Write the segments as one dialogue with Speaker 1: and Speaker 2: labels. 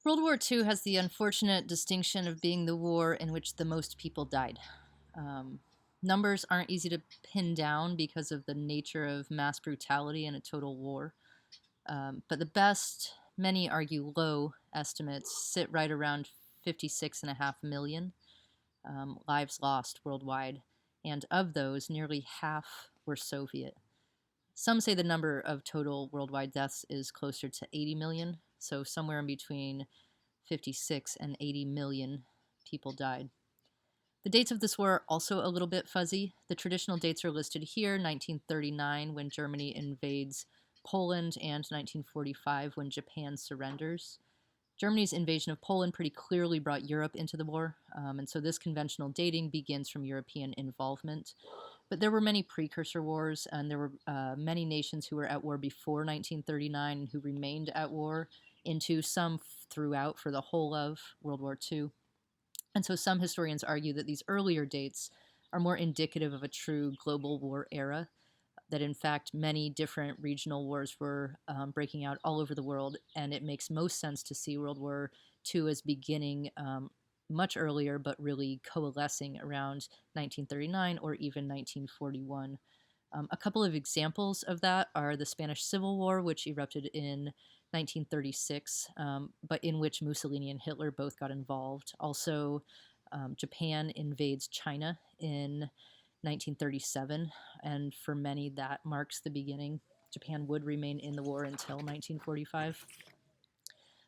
Speaker 1: World War II has the unfortunate distinction of being the war in which the most people died. Um, Numbers aren't easy to pin down because of the nature of mass brutality in a total war. But the best, many argue low, estimates sit right around 56.5 million lives lost worldwide. And of those, nearly half were Soviet. Some say the number of total worldwide deaths is closer to 80 million, so somewhere in between 56 and 80 million people died. The dates of this war are also a little bit fuzzy. The traditional dates are listed here: 1939, when Germany invades Poland, and 1945, when Japan surrenders. Germany's invasion of Poland pretty clearly brought Europe into the war, and so this conventional dating begins from European involvement. But there were many precursor wars, and there were many nations who were at war before 1939 and who remained at war into some throughout for the whole of World War II. And so some historians argue that these earlier dates are more indicative of a true global war era, that in fact many different regional wars were breaking out all over the world, and it makes most sense to see World War II as beginning much earlier, but really coalescing around 1939 or even 1941. A couple of examples of that are the Spanish Civil War, which erupted in 1936, but in which Mussolini and Hitler both got involved. Also, Japan invades China in 1937, and for many, that marks the beginning. Japan would remain in the war until 1945.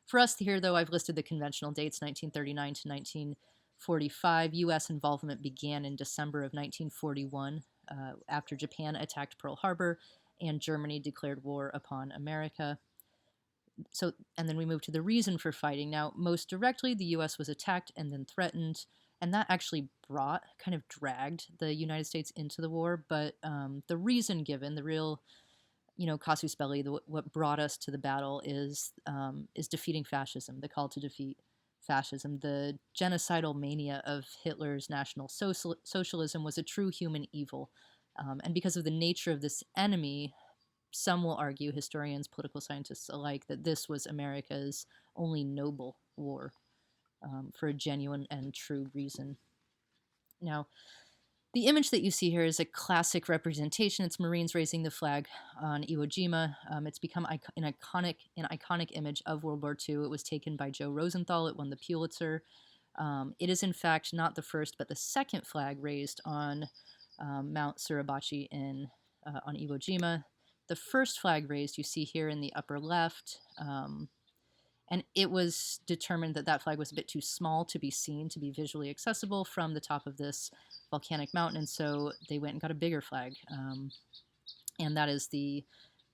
Speaker 1: For us here, though, I've listed the conventional dates: 1939 to 1945. U.S. involvement began in December of 1941 after Japan attacked Pearl Harbor and Germany declared war upon America. And then we move to the reason for fighting. Now, most directly, the U.S. was attacked and then threatened, and that actually kind of dragged the United States into the war. But the reason given, the real casus belli, what brought us to the battle is defeating fascism, the call to defeat fascism. The genocidal mania of Hitler's National Socialism was a true human evil. And because of the nature of this enemy, some will argue, historians, political scientists alike, that this was America's only noble war for a genuine and true reason. Now, the image that you see here is a classic representation. It's Marines raising the flag on Iwo Jima. It's become an iconic image of World War II. It was taken by Joe Rosenthal. It won the Pulitzer. It is, in fact, not the first, but the second flag raised on Mount Suribachi on Iwo Jima. The first flag raised you see here in the upper left, and it was determined that that flag was a bit too small to be seen, to be visually accessible from the top of this volcanic mountain, and so they went and got a bigger flag. And that is the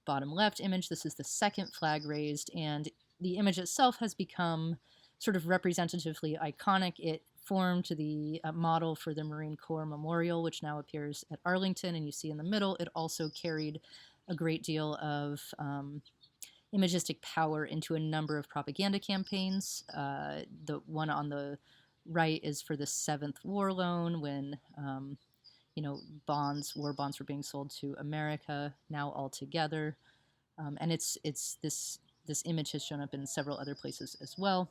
Speaker 1: bottom left image. This is the second flag raised, and the image itself has become sort of representatively iconic. It formed the model for the Marine Corps Memorial, which now appears at Arlington, and you see in the middle, it also carried a great deal of imagistic power into a number of propaganda campaigns. The one on the right is for the Seventh War Loan, when war bonds were being sold to America, now all together. And it's this image has shown up in several other places as well.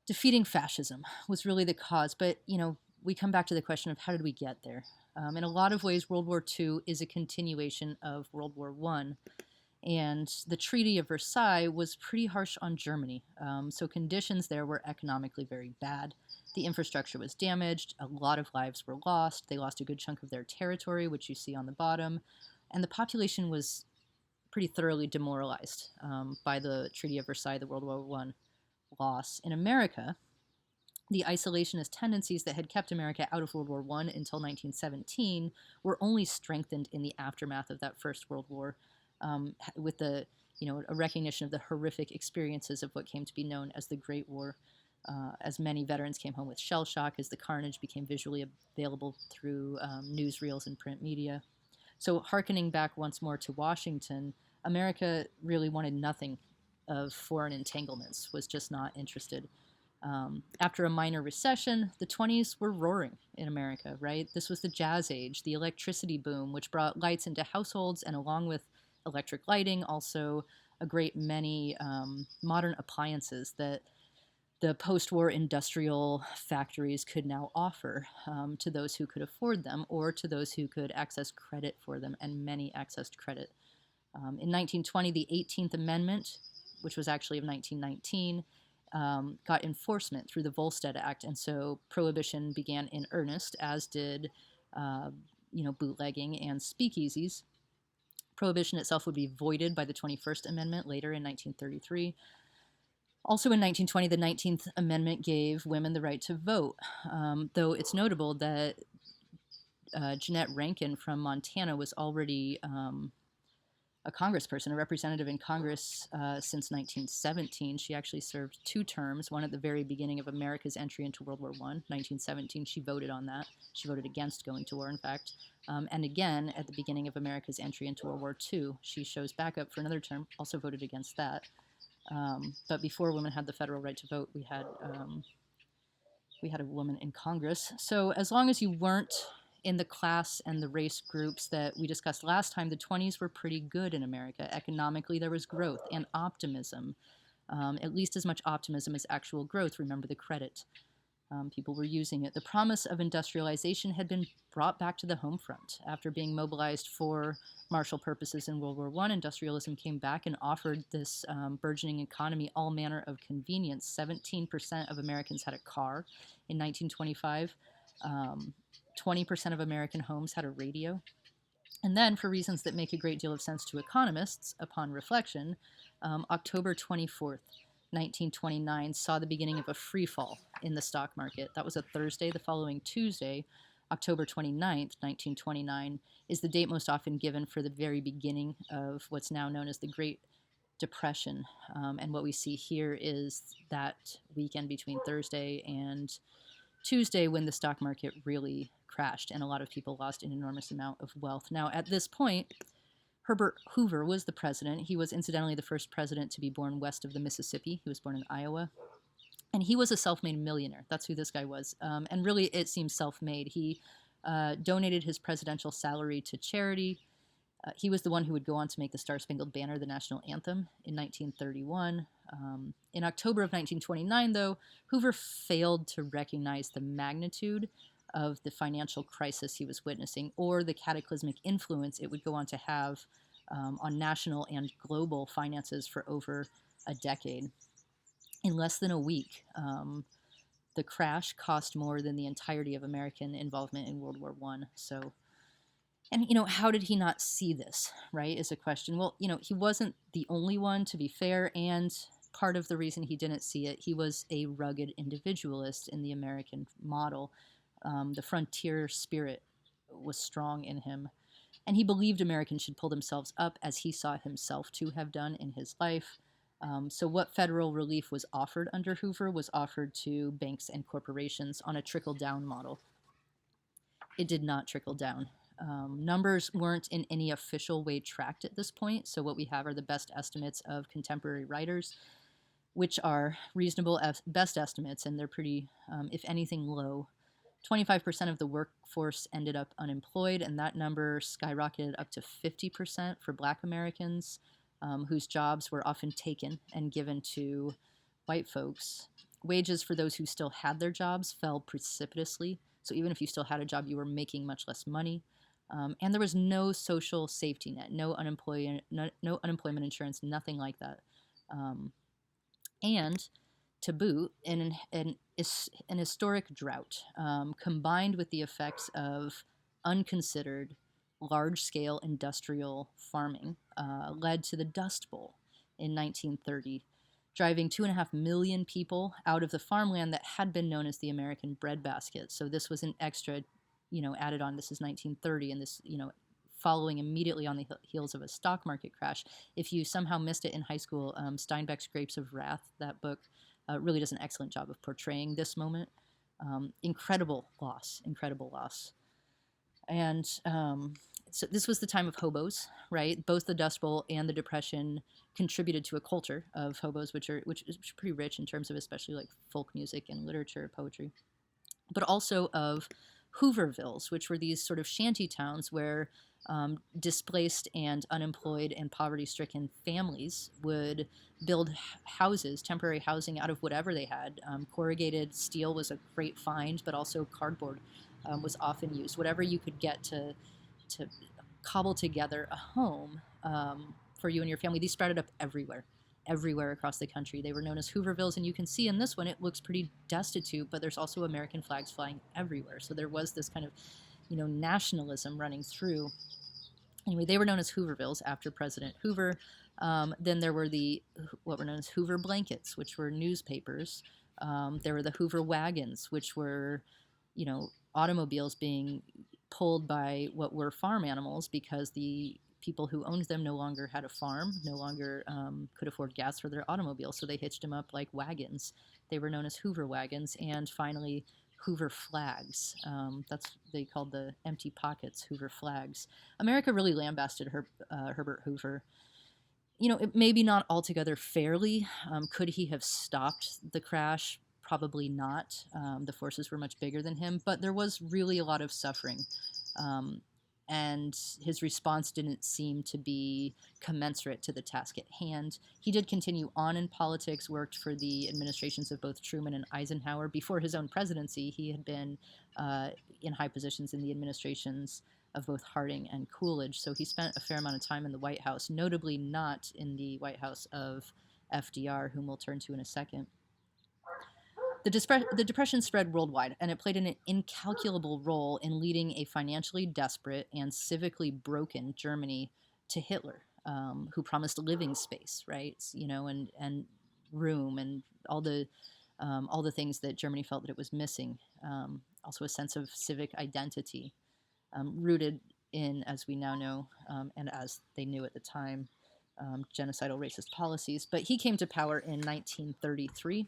Speaker 1: Defeating fascism was really the cause, but we come back to the question of how did we get there? In a lot of ways, World War II is a continuation of World War I. And the Treaty of Versailles was pretty harsh on Germany. So conditions there were economically very bad. The infrastructure was damaged. A lot of lives were lost. They lost a good chunk of their territory, which you see on the bottom. And the population was pretty thoroughly demoralized by the Treaty of Versailles, the World War I loss. In America, the isolationist tendencies that had kept America out of World War I until 1917 were only strengthened in the aftermath of that First World War, with a recognition of the horrific experiences of what came to be known as the Great War. As many veterans came home with shell shock, as the carnage became visually available through newsreels and print media. So, hearkening back once more to Washington, America really wanted nothing of foreign entanglements, was just not interested. After a minor recession, the 20s were roaring in America, right? This was the jazz age, the electricity boom, which brought lights into households, and along with electric lighting, also a great many modern appliances that the post-war industrial factories could now offer to those who could afford them or to those who could access credit for them, and many accessed credit. In 1920, the 18th Amendment, which was actually of 1919, got enforcement through the Volstead Act, and so prohibition began in earnest, as did bootlegging and speakeasies. Prohibition itself would be voided by the 21st Amendment later in 1933. Also in 1920, the 19th Amendment gave women the right to vote, though it's notable that Jeanette Rankin from Montana was already a congressperson, a representative in Congress since 1917. She actually served 2 terms, one at the very beginning of America's entry into World War I, 1917. She voted on that. She voted against going to war, in fact. And again, at the beginning of America's entry into World War II, she shows back up for another term, also voted against that. But before women had the federal right to vote, we had a woman in Congress. So as long as you weren't in the class and the race groups that we discussed last time, the 20s were pretty good in America. Economically, there was growth and optimism, at least as much optimism as actual growth. Remember the credit. People were using it. The promise of industrialization had been brought back to the home front. After being mobilized for martial purposes in World War I, industrialism came back and offered this burgeoning economy all manner of convenience. 17% of Americans had a car in 1925. 20% of American homes had a radio. And then, for reasons that make a great deal of sense to economists, upon reflection, October 24th, 1929 saw the beginning of a free fall in the stock market. That was a Thursday. The following Tuesday, October 29th, 1929, is the date most often given for the very beginning of what's now known as the Great Depression. And what we see here is that weekend between Thursday and Tuesday when the stock market really crashed and a lot of people lost an enormous amount of wealth. Now, at this point, Herbert Hoover was the president. He was incidentally the first president to be born west of the Mississippi. He was born in Iowa. And he was a self-made millionaire. That's who this guy was. And really, it seems self-made. He donated his presidential salary to charity. He was the one who would go on to make the Star-Spangled Banner the national anthem in 1931. In October of 1929, though, Hoover failed to recognize the magnitude of the financial crisis he was witnessing or the cataclysmic influence it would go on to have on national and global finances for over a decade. In less than a week, the crash cost more than the entirety of American involvement in World War I. So, and, how did he not see this, right, is a question. Well, he wasn't the only one, to be fair, and part of the reason he didn't see it, he was a rugged individualist in the American model. The frontier spirit was strong in him, and he believed Americans should pull themselves up as he saw himself to have done in his life. So what federal relief was offered under Hoover was offered to banks and corporations on a trickle-down model. It did not trickle down. Numbers weren't in any official way tracked at this point, so what we have are the best estimates of contemporary writers, which are reasonable best estimates, and they're pretty, if anything, low. 25% of the workforce ended up unemployed, and that number skyrocketed up to 50% for Black Americans, whose jobs were often taken and given to white folks. Wages for those who still had their jobs fell precipitously. So even if you still had a job, you were making much less money. And there was no social safety net, no unemployment insurance, nothing like that. And to boot, an historic drought, combined with the effects of unconsidered large-scale industrial farming, led to the Dust Bowl in 1930, driving 2.5 million people out of the farmland that had been known as the American breadbasket. So this was an extra, added on. This is 1930, and this, following immediately on the heels of a stock market crash. If you somehow missed it in high school, Steinbeck's Grapes of Wrath, that book, really does an excellent job of portraying this moment. Incredible loss. And so this was the time of hobos, right? Both the Dust Bowl and the Depression contributed to a culture of hobos, which is pretty rich in terms of especially like folk music and literature, poetry, but also of Hoovervilles, which were these sort of shanty towns where displaced and unemployed and poverty-stricken families would build houses, temporary housing out of whatever they had. Corrugated steel was a great find, but also cardboard was often used. Whatever you could get to cobble together a home for you and your family. These sprouted up everywhere across the country. They were known as Hoovervilles, and you can see in this one it looks pretty destitute, but there's also American flags flying everywhere. So there was this kind of, nationalism running through. Anyway, they were known as Hoovervilles after President Hoover. Then there were what were known as Hoover blankets, which were newspapers. There were the Hoover wagons, which were, automobiles being pulled by what were farm animals because the people who owned them no longer had a farm, no longer could afford gas for their automobiles, so they hitched them up like wagons. They were known as Hoover wagons. And finally, Hoover flags. They called the empty pockets Hoover flags. America really lambasted Herbert Hoover. Maybe not altogether fairly. Could he have stopped the crash? Probably not. The forces were much bigger than him, but there was really a lot of suffering. And his response didn't seem to be commensurate to the task at hand. He did continue on in politics, worked for the administrations of both Truman and Eisenhower. Before his own presidency, he had been in high positions in the administrations of both Harding and Coolidge, so he spent a fair amount of time in the White House, notably not in the White House of FDR, whom we'll turn to in a second. The Depression spread worldwide, and it played an incalculable role in leading a financially desperate and civically broken Germany to Hitler, who promised living space, right? And room and all the things that Germany felt that it was missing. Also, a sense of civic identity, rooted in, as we now know, and as they knew at the time, genocidal racist policies. But he came to power in 1933.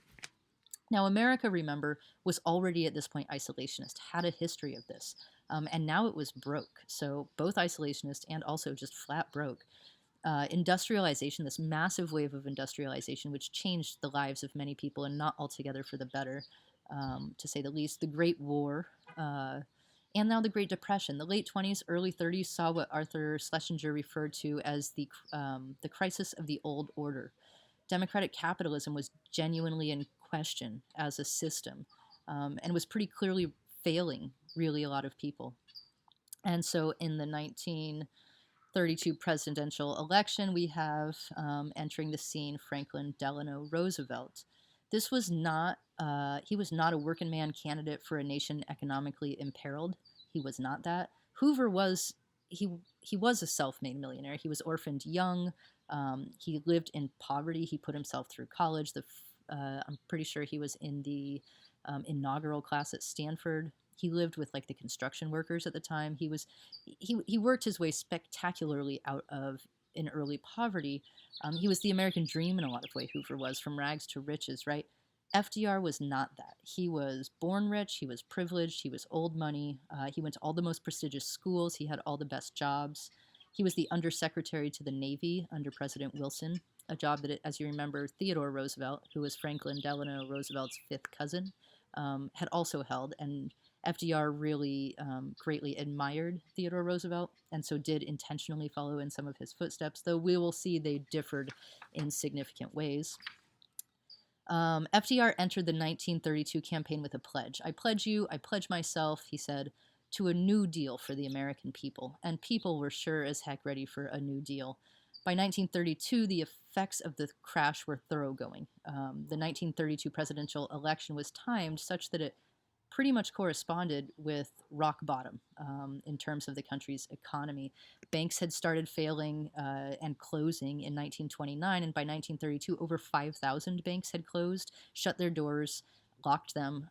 Speaker 1: Now, America, remember, was already at this point isolationist, had a history of this, and now it was broke. So both isolationist and also just flat broke. Industrialization, this massive wave of industrialization, which changed the lives of many people and not altogether for the better, to say the least. The Great War, and now the Great Depression. The late 20s, early 30s saw what Arthur Schlesinger referred to as the crisis of the old order. Democratic capitalism was genuinely in question as a system, and was pretty clearly failing really a lot of people. And so in the 1932 presidential election, we have entering the scene Franklin Delano Roosevelt. This was not, he was not a working man candidate for a nation economically imperiled. He was not that. Hoover was, he was a self-made millionaire. He was orphaned young. He lived in poverty. He put himself through college. I'm pretty sure he was in the inaugural class at Stanford. He lived with like the construction workers at the time. He worked his way spectacularly out of in early poverty. He was the American dream in a lot of ways. Hoover was, from rags to riches, right? FDR was not that. He was born rich. He was privileged. He was old money. He went to all the most prestigious schools. He had all the best jobs. He was the undersecretary to the Navy under President Wilson, a job that, as you remember, Theodore Roosevelt, who was Franklin Delano Roosevelt's fifth cousin, had also held. And FDR really greatly admired Theodore Roosevelt, and so did intentionally follow in some of his footsteps, though we will see they differed in significant ways. FDR entered the 1932 campaign with a pledge. I pledge you, I pledge myself, he said, to a new deal for the American people. And people were sure as heck ready for a new deal. By 1932, the effects of the crash were thoroughgoing. The 1932 presidential election was timed such that it pretty much corresponded with rock bottom in terms of the country's economy. Banks had started failing and closing in 1929, and by 1932, over 5,000 banks had closed, shut their doors, locked them,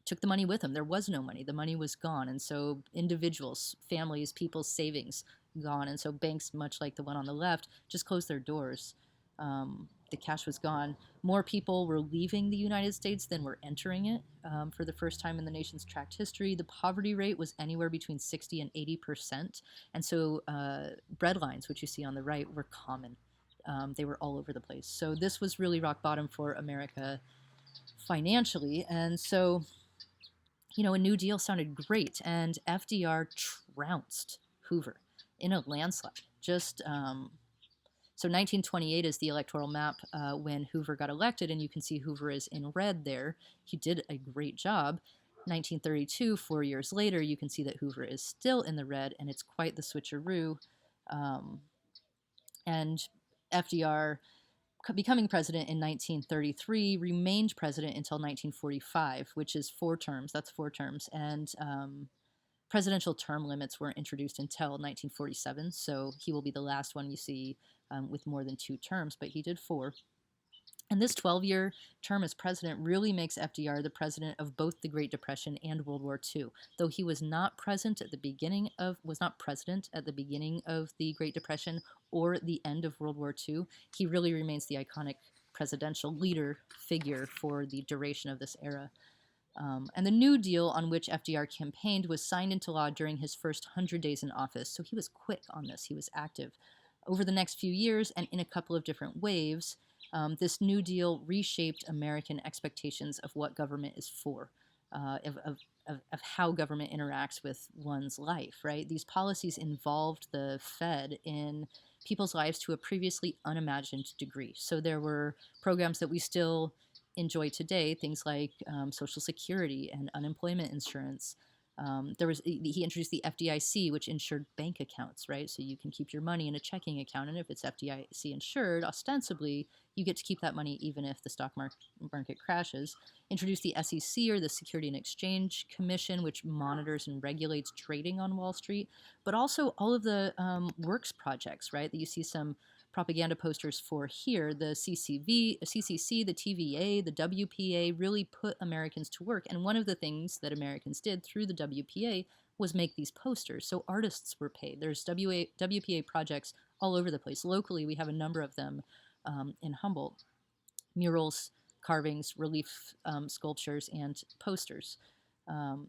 Speaker 1: took the money with them. There was no money. The money was gone, and so individuals, families, people's savings gone, and so banks, much like the one on the left, just closed their doors. The cash was gone. More people were leaving the United States than were entering it for the first time in the nation's tracked history. The poverty rate was anywhere between 60 and 80%. And so breadlines, which you see on the right, were common. They were all over the place. So this was really rock bottom for America financially. And so a New Deal sounded great, and FDR trounced Hoover in a landslide. So 1928 is the electoral map when Hoover got elected, and you can see Hoover is in red there. He did a great job. 1932, 4 years later, you can see that Hoover is still in the red, and it's quite the switcheroo. Um, and FDR, becoming president in 1933, remained president until 1945, which is 4 terms. That's 4 terms. And presidential term limits weren't introduced until 1947, so he will be the last one you see with more than 2 terms, but he did 4. And this 12-year term as president really makes FDR the president of both the Great Depression and World War II. Though he was not president at the beginning of the Great Depression or the end of World War II, he really remains the iconic presidential leader figure for the duration of this era. And the New Deal on which FDR campaigned was signed into law during his first 100 days in office, so he was quick on this. He was active. Over the next few years and in a couple of different waves, this New Deal reshaped American expectations of what government is for, of how government interacts with one's life, right? These policies involved the Fed in people's lives to a previously unimagined degree. So there were programs that we still enjoy today, things like Social Security and unemployment insurance. He introduced the FDIC, which insured bank accounts, right? So you can keep your money in a checking account, and if it's FDIC insured, ostensibly you get to keep that money even if the stock market crashes. Introduced the SEC, or the Security and Exchange Commission, which monitors and regulates trading on Wall Street, but also all of the works projects, right? That you see some propaganda posters for here. The CCC, the TVA, the WPA really put Americans to work. And one of the things that Americans did through the WPA was make these posters. So artists were paid. There's WPA projects all over the place. Locally, we have a number of them in Humboldt. Murals, carvings, relief sculptures, and posters. And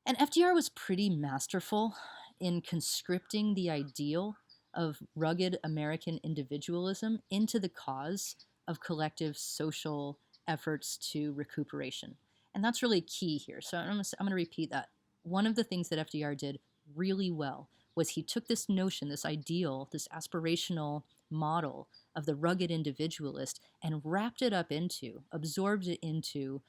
Speaker 1: FDR was pretty masterful in conscripting the ideal of rugged American individualism into the cause of collective social efforts to recuperation. And that's really key here. So I'm going to repeat that. One of the things that FDR did really well was he took this notion, this ideal, this aspirational model of the rugged individualist and absorbed it into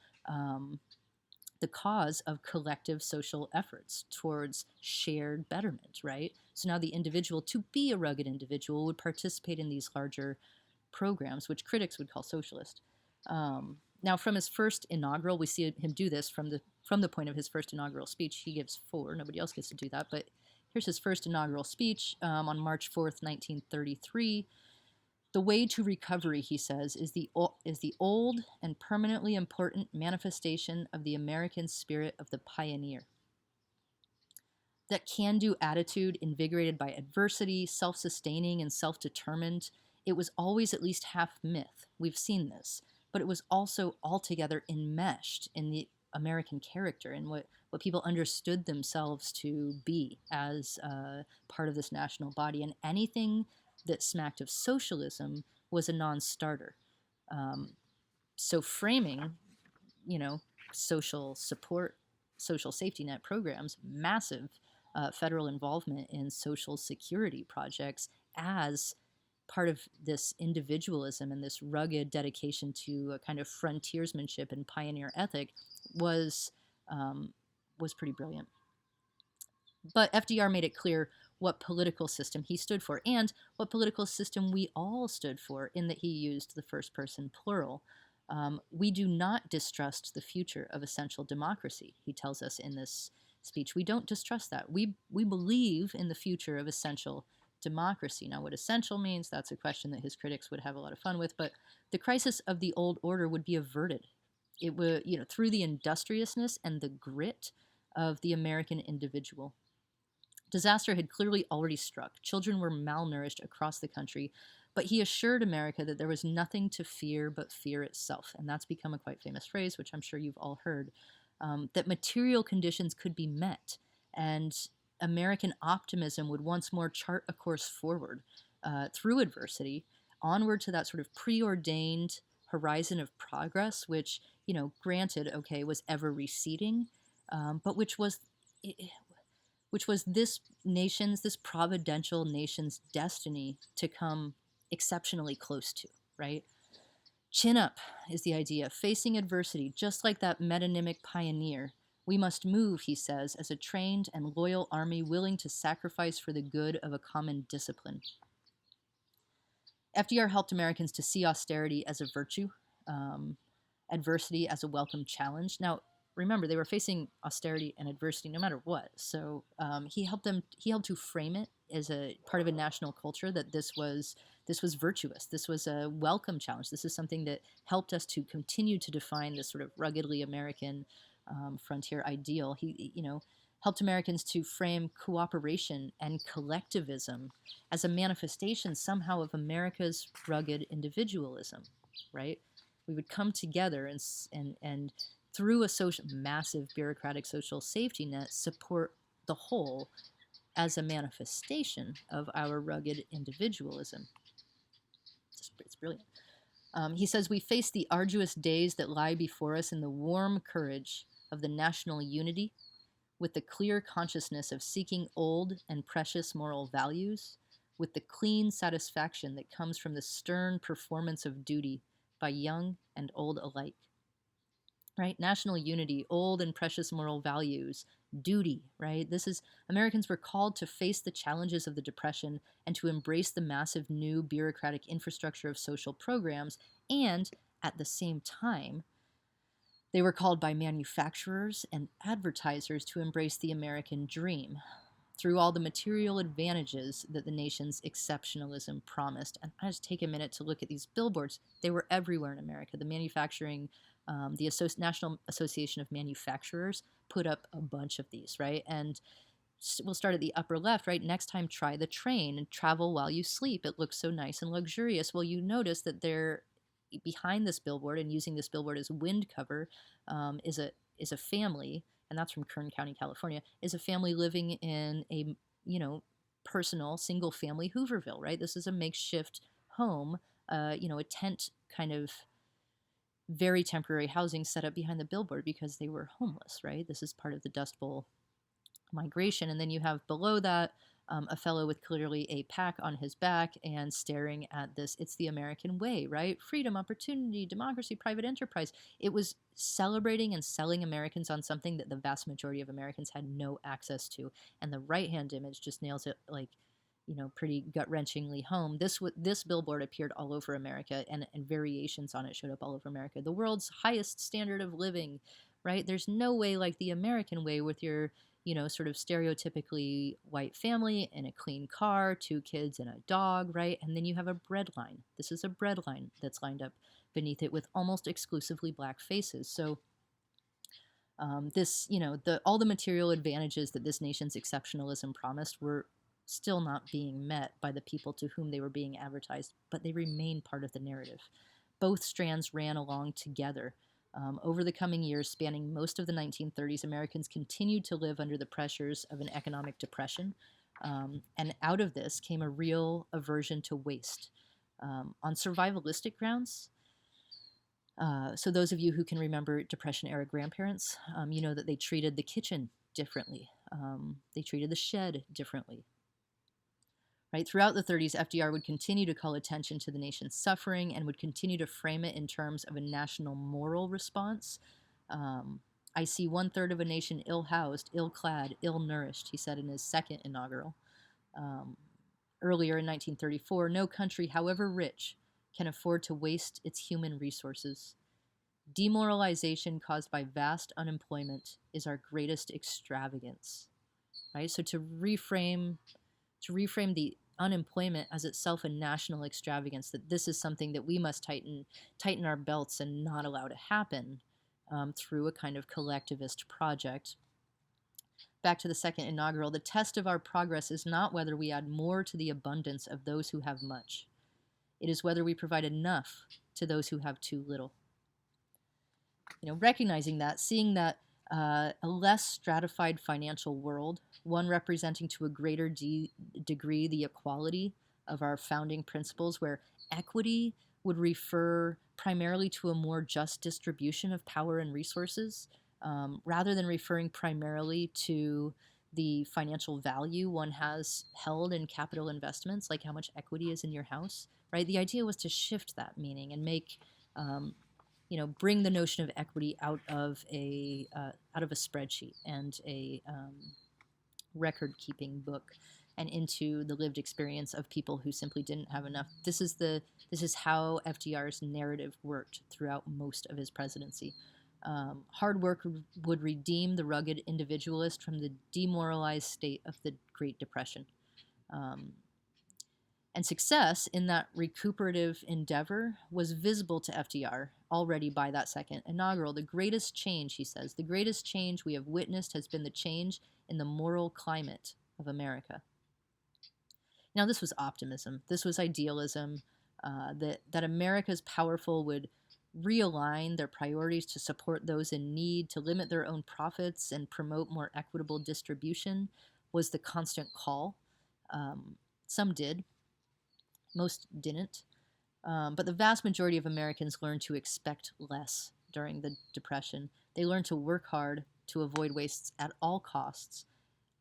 Speaker 1: the cause of collective social efforts towards shared betterment, right? So now the individual, to be a rugged individual, would participate in these larger programs, which critics would call socialist. Now, from his first inaugural, we see him do this from the point of his first inaugural speech. He gives 4. Nobody else gets to do that. But here's his first inaugural speech on March 4th, 1933. The way to recovery, he says, is the old and permanently important manifestation of the American spirit of the pioneer. That can-do attitude, invigorated by adversity, self-sustaining and self-determined, it was always at least half myth. We've seen this. But it was also altogether enmeshed in the American character and what people understood themselves to be as part of this national body. And anything that smacked of socialism was a non-starter. So framing, social support, social safety net programs, massive federal involvement in social security projects as part of this individualism and this rugged dedication to a kind of frontiersmanship and pioneer ethic was pretty brilliant. But FDR made it clear what political system he stood for and what political system we all stood for, in that he used the first person plural. We do not distrust the future of essential democracy, he tells us in this speech. We don't distrust that. We believe in the future of essential democracy. Now, what essential means, that's a question that his critics would have a lot of fun with, but the crisis of the old order would be averted. It would, through the industriousness and the grit of the American individual. Disaster had clearly already struck. Children were malnourished across the country, but he assured America that there was nothing to fear but fear itself. And that's become a quite famous phrase, which I'm sure you've all heard, that material conditions could be met, and American optimism would once more chart a course forward through adversity, onward to that sort of preordained horizon of progress, which, granted, okay, was ever receding, but which was this providential nation's destiny to come exceptionally close to, right? Chin up is the idea, facing adversity, just like that metonymic pioneer. We must move, he says, as a trained and loyal army willing to sacrifice for the good of a common discipline. FDR helped Americans to see austerity as a virtue, adversity as a welcome challenge. Now, remember, they were facing austerity and adversity no matter what. So he helped to frame it as a part of a national culture that this was virtuous. This was a welcome challenge. This is something that helped us to continue to define this sort of ruggedly American frontier ideal. He, helped Americans to frame cooperation and collectivism as a manifestation somehow of America's rugged individualism, right? We would come together and through a massive bureaucratic social safety net, support the whole as a manifestation of our rugged individualism. It's brilliant. He says, we face the arduous days that lie before us in the warm courage of the national unity, with the clear consciousness of seeking old and precious moral values, with the clean satisfaction that comes from the stern performance of duty by young and old alike. Right? National unity, old and precious moral values, duty, right? Americans were called to face the challenges of the Depression and to embrace the massive new bureaucratic infrastructure of social programs, and at the same time, they were called by manufacturers and advertisers to embrace the American dream through all the material advantages that the nation's exceptionalism promised. And I just take a minute to look at these billboards. They were everywhere in America. The manufacturing, the National Association of Manufacturers put up a bunch of these, right? And we'll start at the upper left, right? Next time, try the train and travel while you sleep. It looks so nice and luxurious. Well, you notice that they're behind this billboard and using this billboard as wind cover is a family, and that's from Kern County, California, is a family living in a, personal single family Hooverville, right? This is a makeshift home, a tent kind of very temporary housing set up behind the billboard because they were homeless, right? This is part of the Dust Bowl migration. And then you have below that a fellow with clearly a pack on his back and staring at this. It's the American way, right? Freedom, opportunity, democracy, private enterprise. It was celebrating and selling Americans on something that the vast majority of Americans had no access to. And the right-hand image just nails it like, pretty gut-wrenchingly home. This billboard appeared all over America, and variations on it showed up all over America. The world's highest standard of living, right? There's no way like the American way with your sort of stereotypically white family in a clean car, 2 kids and a dog, right? And then you have a bread line. This is a bread line that's lined up beneath it with almost exclusively black faces. So all the material advantages that this nation's exceptionalism promised were still not being met by the people to whom they were being advertised, but they remain part of the narrative. Both strands ran along together. Over the coming years, spanning most of the 1930s, Americans continued to live under the pressures of an economic depression. And out of this came a real aversion to waste. On survivalistic grounds, so those of you who can remember Depression-era grandparents, you know that they treated the kitchen differently. They treated the shed differently. Right? Throughout the 30s, FDR would continue to call attention to the nation's suffering and would continue to frame it in terms of a national moral response. I see 1/3 of a nation ill-housed, ill-clad, ill-nourished, he said in his second inaugural. Earlier in 1934, no country, however rich, can afford to waste its human resources. Demoralization caused by vast unemployment is our greatest extravagance. Right? So to reframe the unemployment as itself a national extravagance, that this is something that we must tighten our belts and not allow to happen through a kind of collectivist project. Back to the second inaugural, the test of our progress is not whether we add more to the abundance of those who have much. It is whether we provide enough to those who have too little. Recognizing that, seeing that a less stratified financial world, one representing to a greater degree the equality of our founding principles, where equity would refer primarily to a more just distribution of power and resources, rather than referring primarily to the financial value one has held in capital investments, like how much equity is in your house, right? The idea was to shift that meaning and make, bring the notion of equity out of a spreadsheet and a record-keeping book and into the lived experience of people who simply didn't have enough. This is how FDR's narrative worked throughout most of his presidency. Hard work would redeem the rugged individualist from the demoralized state of the Great Depression. And success in that recuperative endeavor was visible to FDR already by that second inaugural. The greatest change, he says, the greatest change we have witnessed has been the change in the moral climate of America. Now, this was optimism. This was idealism, that America's powerful would realign their priorities to support those in need, to limit their own profits, and promote more equitable distribution was the constant call. Some did. Most didn't. But the vast majority of Americans learned to expect less during the Depression. They learned to work hard, to avoid wastes at all costs.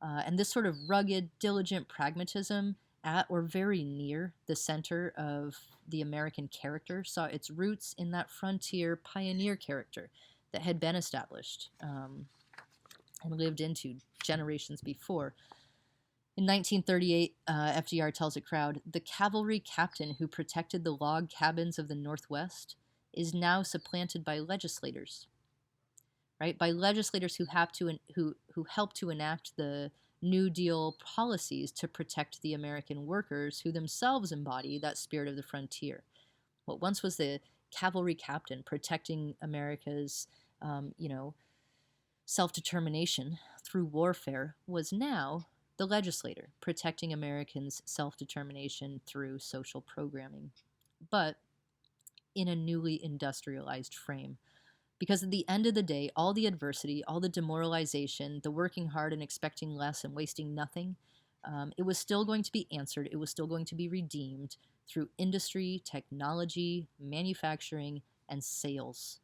Speaker 1: And this sort of rugged, diligent pragmatism at or very near the center of the American character saw its roots in that frontier pioneer character that had been established and lived into generations before. In 1938, FDR tells a crowd, "The cavalry captain who protected the log cabins of the Northwest is now supplanted by legislators." Right? By legislators who help to enact the New Deal policies to protect the American workers who themselves embody that spirit of the frontier. What once was the cavalry captain protecting America's, self-determination through warfare was now the legislator protecting Americans' self-determination through social programming, but in a newly industrialized frame. Because at the end of the day, all the adversity, all the demoralization, the working hard and expecting less and wasting nothing, it was still going to be answered. It was still going to be redeemed through industry, technology, manufacturing, and sales.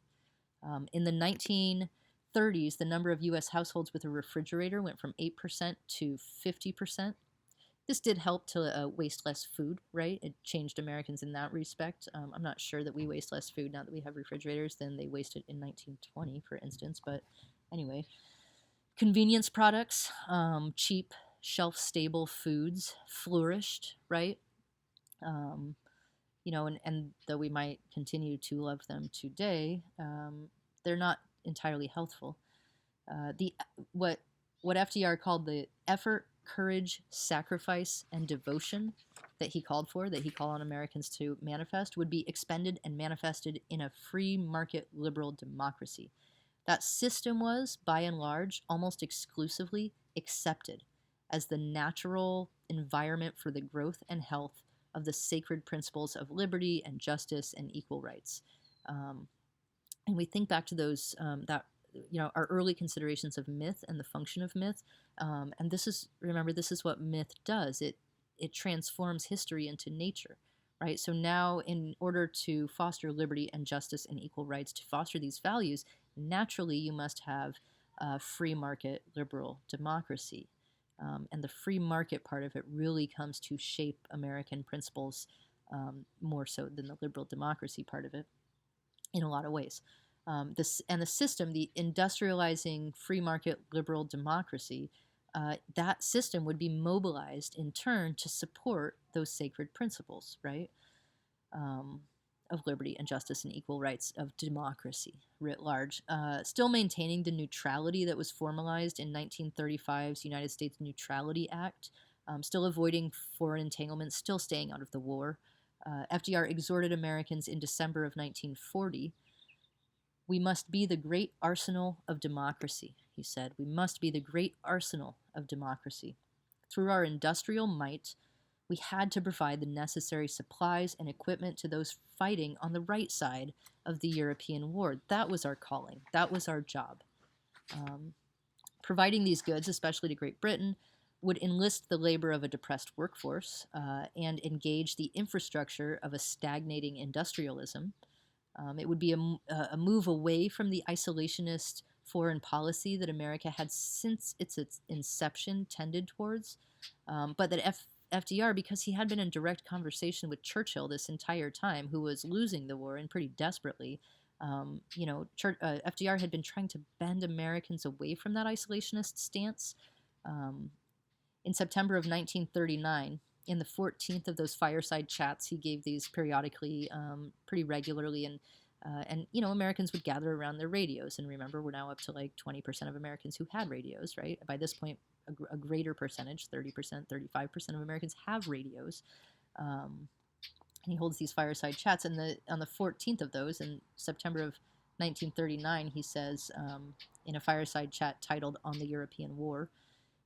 Speaker 1: In the 1930s, the number of U.S. households with a refrigerator went from 8% to 50%. This did help to waste less food, right? It changed Americans in that respect. I'm not sure that we waste less food now that we have refrigerators than they wasted in 1920, for instance. But anyway, convenience products, cheap, shelf-stable foods flourished, right? And though we might continue to love them today, they're not entirely healthful. What FDR called the effort, courage, sacrifice, and devotion that he called on Americans to manifest would be expended and manifested in a free market liberal democracy. That system was, by and large, almost exclusively accepted as the natural environment for the growth and health of the sacred principles of liberty and justice and equal rights. And we think back to those, our early considerations of myth and the function of myth. And this is what myth does. It transforms history into nature, right? So now, in order to foster liberty and justice and equal rights, to foster these values, naturally you must have a free market liberal democracy. And the free market part of it really comes to shape American principles more so than the liberal democracy part of it in a lot of ways. The system, the industrializing free market liberal democracy, that system would be mobilized in turn to support those sacred principles, right? Of liberty and justice and equal rights, of democracy writ large, still maintaining the neutrality that was formalized in 1935's United States Neutrality Act, still avoiding foreign entanglements, still staying out of the war. FDR exhorted Americans in December of 1940, "We must be the great arsenal of democracy," he said. "We must be the great arsenal of democracy. Through our industrial might, we had to provide the necessary supplies and equipment to those fighting on the right side of the European war. That was our calling. That was our job." Providing these goods, especially to Great Britain, would enlist the labor of a depressed workforce and engage the infrastructure of a stagnating industrialism. It would be a move away from the isolationist foreign policy that America had since its inception tended towards, but that FDR, because he had been in direct conversation with Churchill this entire time, who was losing the war and pretty desperately, FDR had been trying to bend Americans away from that isolationist stance. In September of 1939, in the 14th of those fireside chats, he gave these periodically, pretty regularly, and Americans would gather around their radios. And remember, we're now up to like 20% of Americans who had radios, right? By this point, a greater percentage, 30%, 35% of Americans have radios. And he holds these fireside chats. And on the 14th of those, in September of 1939, he says, in a fireside chat titled "On the European War,"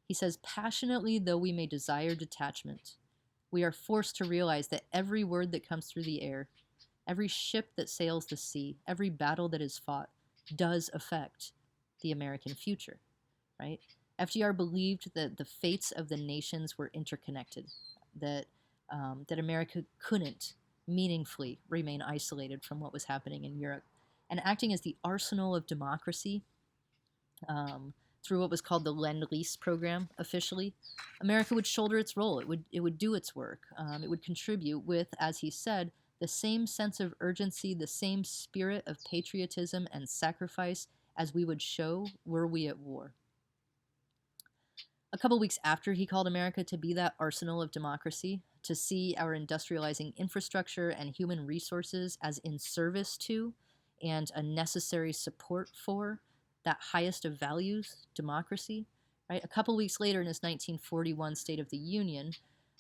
Speaker 1: he says, "Passionately though we may desire detachment, we are forced to realize that every word that comes through the air, every ship that sails the sea, every battle that is fought, does affect the American future," right? FDR believed that the fates of the nations were interconnected, that America couldn't meaningfully remain isolated from what was happening in Europe. And acting as the arsenal of democracy, through what was called the Lend-Lease program officially, America would shoulder its role. It would do its work. It would contribute with, as he said, the same sense of urgency, the same spirit of patriotism and sacrifice as we would show were we at war. A couple weeks after he called America to be that arsenal of democracy, to see our industrializing infrastructure and human resources as in service to and a necessary support for that highest of values, democracy, right? A couple weeks later, in his 1941 State of the Union,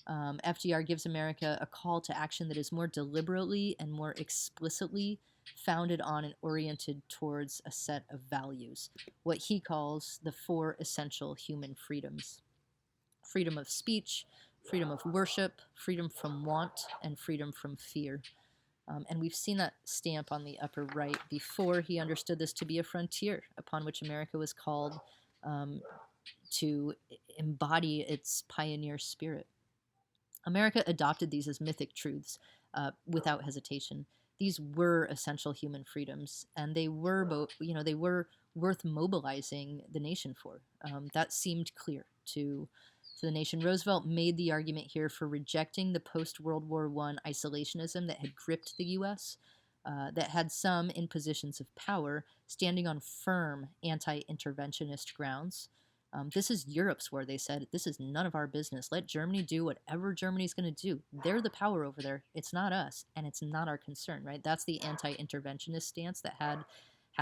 Speaker 1: FDR gives America a call to action that is more deliberately and more explicitly founded on and oriented towards a set of values, what he calls the 4 essential human freedoms: freedom of speech, freedom of worship, freedom from want, and freedom from fear. And we've seen that stamp on the upper right before he understood this to be a frontier upon which America was called to embody its pioneer spirit. America adopted these as mythic truths without hesitation. These were essential human freedoms, and they were they were worth mobilizing the nation for. That seemed clear to the nation. Roosevelt made the argument here for rejecting the post-World War I isolationism that had gripped the U.S., that had some in positions of power standing on firm anti-interventionist grounds. This is Europe's war, they said. This is none of our business. Let Germany do whatever Germany's going to do. They're the power over there. It's not us, and it's not our concern, right? That's the anti-interventionist stance that had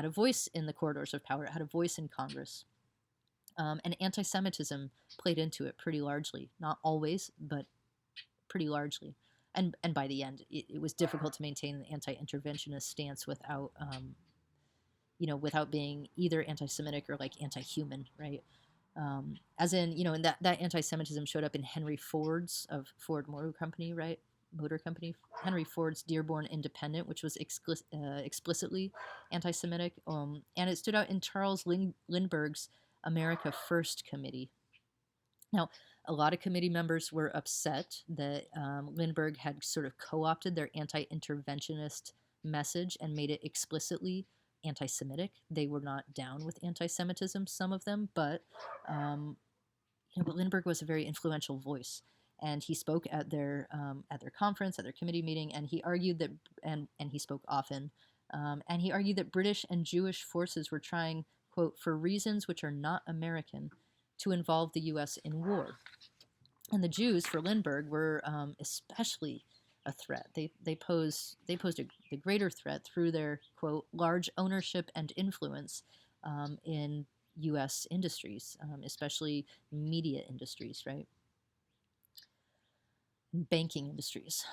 Speaker 1: a voice in the corridors of power. It had a voice in Congress. And anti-Semitism played into it pretty largely. Not always, but pretty largely. And by the end, it was difficult to maintain an anti-interventionist stance without, without being either anti-Semitic or like anti-human, right? As in, and that anti-Semitism showed up in Henry Ford's of Ford Motor Company, right? Motor Company. Henry Ford's Dearborn Independent, which was explicitly anti-Semitic. And it stood out in Charles Lindbergh's America First Committee. Now, a lot of committee members were upset that Lindbergh had sort of co-opted their anti-interventionist message and made it explicitly anti-Semitic. They were not down with anti-Semitism, some of them, but Lindbergh was a very influential voice, and he spoke at their conference, at their committee meeting, and he argued that, and he spoke often, and he argued that British and Jewish forces were trying, quote, for reasons which are not American, to involve the U.S. in war. And the Jews, for Lindbergh, were especially a threat. They posed a greater threat through their, quote, large ownership and influence in U.S. industries, especially media industries, right? Banking industries.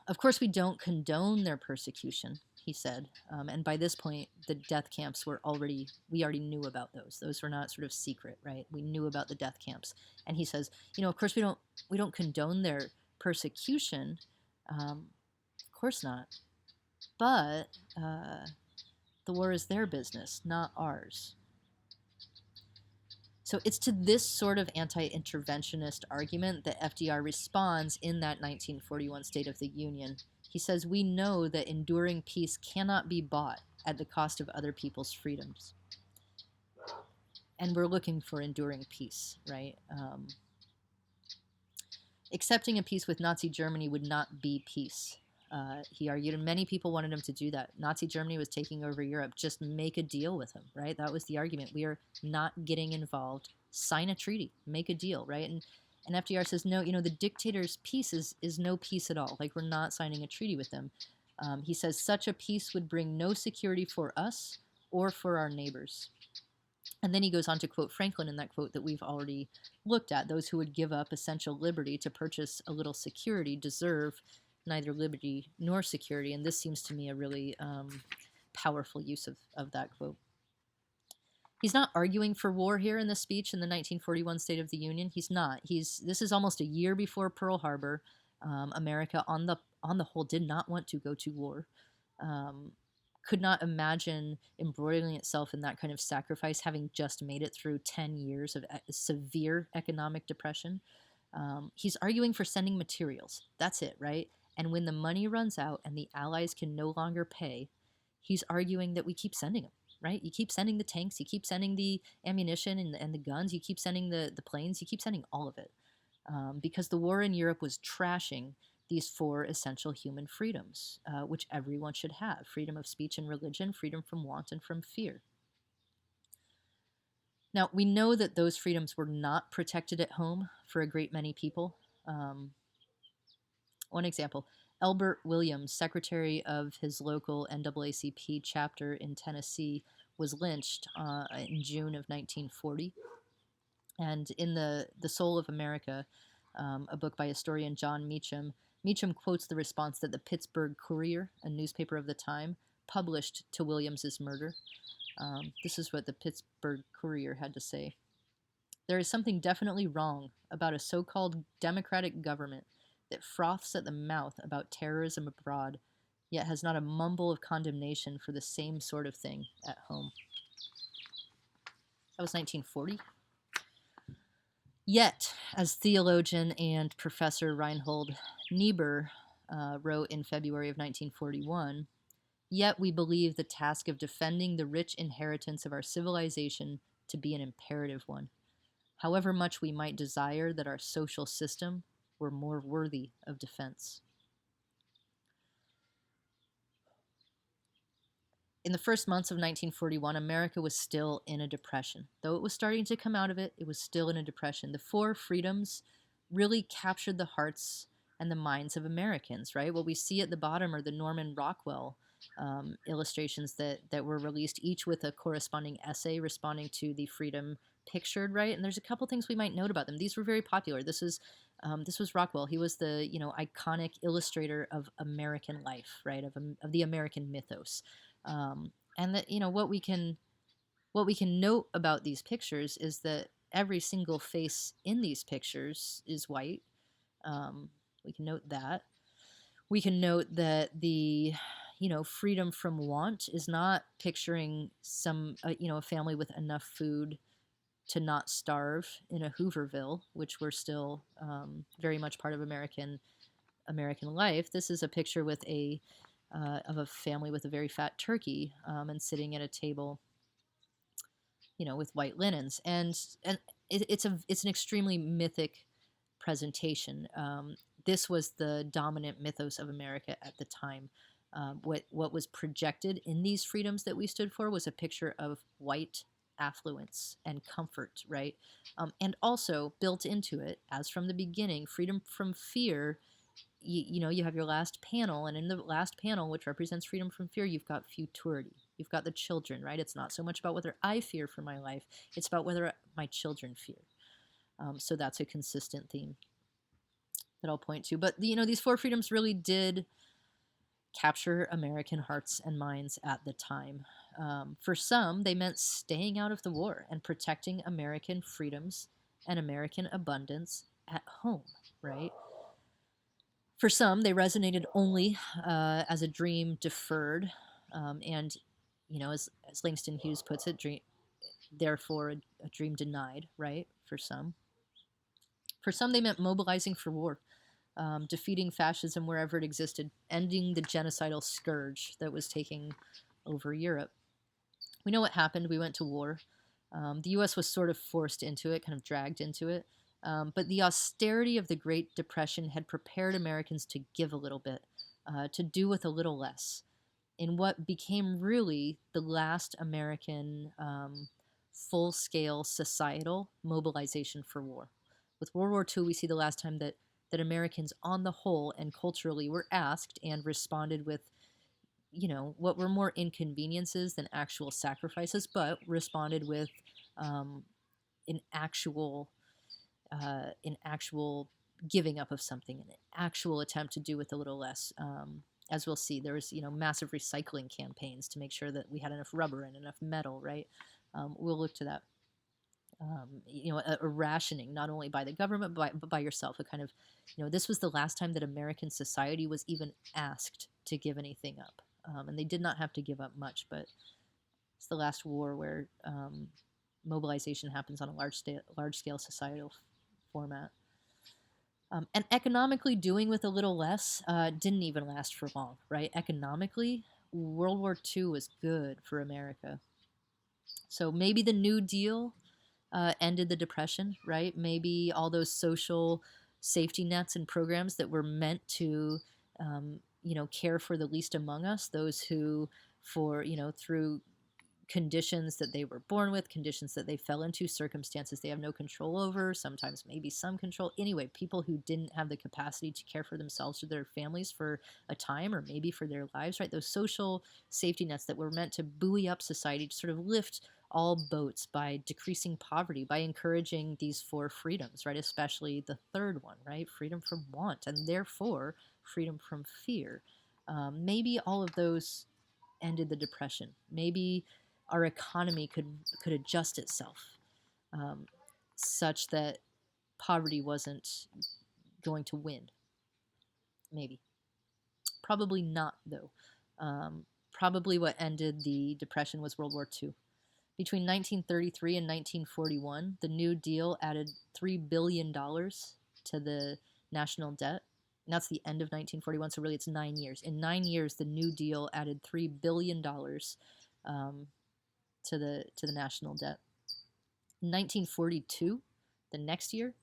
Speaker 1: Of course, we don't condone their persecution, he said. And by this point, the death camps we already knew about those. Those were not sort of secret, right? We knew about the death camps. And he says, of course we don't condone their persecution. Of course not. But the war is their business, not ours. So it's to this sort of anti-interventionist argument that FDR responds in that 1941 State of the Union. He says, we know that enduring peace cannot be bought at the cost of other people's freedoms. and we're looking for enduring peace, right? Accepting a peace with Nazi Germany would not be peace. He argued, and many people wanted him to do that. Nazi Germany was taking over Europe. Just make a deal with him, right? That was the argument. We are not getting involved. Sign a treaty. Make a deal, right? And FDR says, no, the dictator's peace is no peace at all. Like, we're not signing a treaty with them. He says, such a peace would bring no security for us or for our neighbors. And then he goes on to quote Franklin in that quote that we've already looked at. Those who would give up essential liberty to purchase a little security deserve neither liberty nor security. And this seems to me a really powerful use of that quote. He's not arguing for war here in the speech in the 1941 State of the Union. He's not. This is almost a year before Pearl Harbor. America, on the whole, did not want to go to war. Could not imagine embroiling itself in that kind of sacrifice, having just made it through 10 years of severe economic depression. He's arguing for sending materials. That's it, right? And when the money runs out and the Allies can no longer pay, he's arguing that we keep sending them, right? You keep sending the tanks, you keep sending the ammunition and the guns, you keep sending the planes, you keep sending all of it. Because the war in Europe was trashing these 4 essential human freedoms, which everyone should have: freedom of speech and religion, freedom from want and from fear. Now, we know that those freedoms were not protected at home for a great many people. One example, Elbert Williams, secretary of his local NAACP chapter in Tennessee, was lynched in June of 1940. And in The Soul of America, a book by historian John Meacham, Meacham quotes the response that the Pittsburgh Courier, a newspaper of the time, published to Williams's murder. This is what the Pittsburgh Courier had to say. There is something definitely wrong about a so-called democratic government that froths at the mouth about terrorism abroad, yet has not a mumble of condemnation for the same sort of thing at home. That was 1940. Yet, as theologian and Professor Reinhold Niebuhr wrote in February of 1941, yet we believe the task of defending the rich inheritance of our civilization to be an imperative one, however much we might desire that our social system were more worthy of defense. In the first months of 1941, America was still in a depression. Though it was starting to come out of it, it was still in a depression. The 4 freedoms really captured the hearts and the minds of Americans, right? What we see at the bottom are the Norman Rockwell illustrations that were released, each with a corresponding essay responding to the freedom pictured, right? And there's a couple things we might note about them. These were very popular. This was Rockwell. He was the iconic illustrator of American life, right? Of the American mythos. And that what we can note about these pictures is that every single face in these pictures is white. We can note that. We can note that the freedom from want is not picturing some a family with enough food to not starve in a Hooverville, which were still very much part of American life. This is a picture with of a family with a very fat turkey and sitting at a table, with white linens, and it's an extremely mythic presentation. This was the dominant mythos of America at the time. What was projected in these freedoms that we stood for was a picture of white affluence and comfort, right? And also built into it, as from the beginning, freedom from fear. You have your last panel, and in the last panel, which represents freedom from fear, you've got futurity. You've got the children, right? It's not so much about whether I fear for my life, it's about whether my children fear. So that's a consistent theme that I'll point to. But, these 4 freedoms really did capture American hearts and minds at the time. For some, they meant staying out of the war and protecting American freedoms and American abundance at home, right? For some, they resonated only as a dream deferred, and, as Langston Hughes puts it, therefore a dream denied, right, for some. For some, they meant mobilizing for war, defeating fascism wherever it existed, ending the genocidal scourge that was taking over Europe. We know what happened. We went to war. The U.S. was sort of forced into it, kind of dragged into it. But the austerity of the Great Depression had prepared Americans to give a little bit, to do with a little less, in what became really the last American full scale societal mobilization for war. With World War II, we see the last time that Americans, on the whole and culturally, were asked and responded with, what were more inconveniences than actual sacrifices, but responded with um, an actual giving up of something, an actual attempt to do with a little less. As we'll see, there was massive recycling campaigns to make sure that we had enough rubber and enough metal. Right, we'll look to that. A rationing not only by the government but by yourself. A kind of, this was the last time that American society was even asked to give anything up, and they did not have to give up much. But it's the last war where mobilization happens on a large scale societal format. And economically, doing with a little less didn't even last for long, right? Economically, World War II was good for America. So maybe the New Deal ended the Depression, right? Maybe all those social safety nets and programs that were meant to, care for the least among us, those who, through conditions that they were born with, conditions that they fell into, circumstances they have no control over, sometimes maybe some control. Anyway, people who didn't have the capacity to care for themselves or their families for a time or maybe for their lives, right? Those social safety nets that were meant to buoy up society, to sort of lift all boats by decreasing poverty, by encouraging these four freedoms, right? Especially the third one, right? Freedom from want, and therefore freedom from fear. Maybe all of those ended the Depression. Maybe our economy could adjust itself um, such that poverty wasn't going to win. Maybe. Probably not, though. Probably what ended the Depression was World War II. Between 1933 and 1941, the New Deal added $3 billion to the national debt. And that's the end of 1941, so really it's 9 years. In 9 years, the New Deal added $3 billion to the national debt. In 1942, the next year,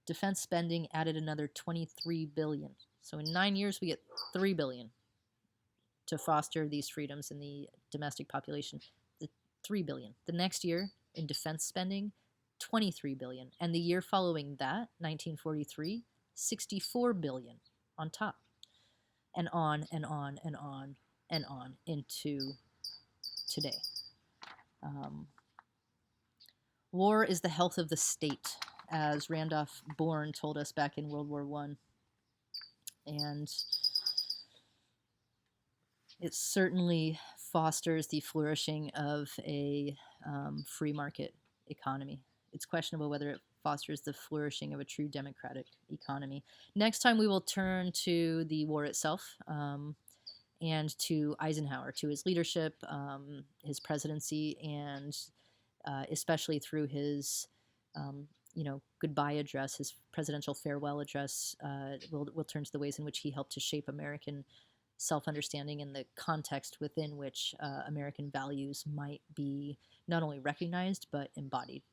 Speaker 1: defense spending added another 23 billion. So in 9 years, we get 3 billion to foster these freedoms in the domestic population. 3 billion. The next year in defense spending, 23 billion. And the year following that, 1943, 64 billion on top. And on and on and on and on into today. War is the health of the state, as Randolph Bourne told us back in World War I. And it certainly fosters the flourishing of a free market economy. It's questionable whether it fosters the flourishing of a true democratic economy. Next time we will turn to the war itself and to Eisenhower, to his leadership, his presidency, and especially through his goodbye address, his presidential farewell address. We'll turn to the ways in which he helped to shape American self-understanding and the context within which American values might be not only recognized but embodied.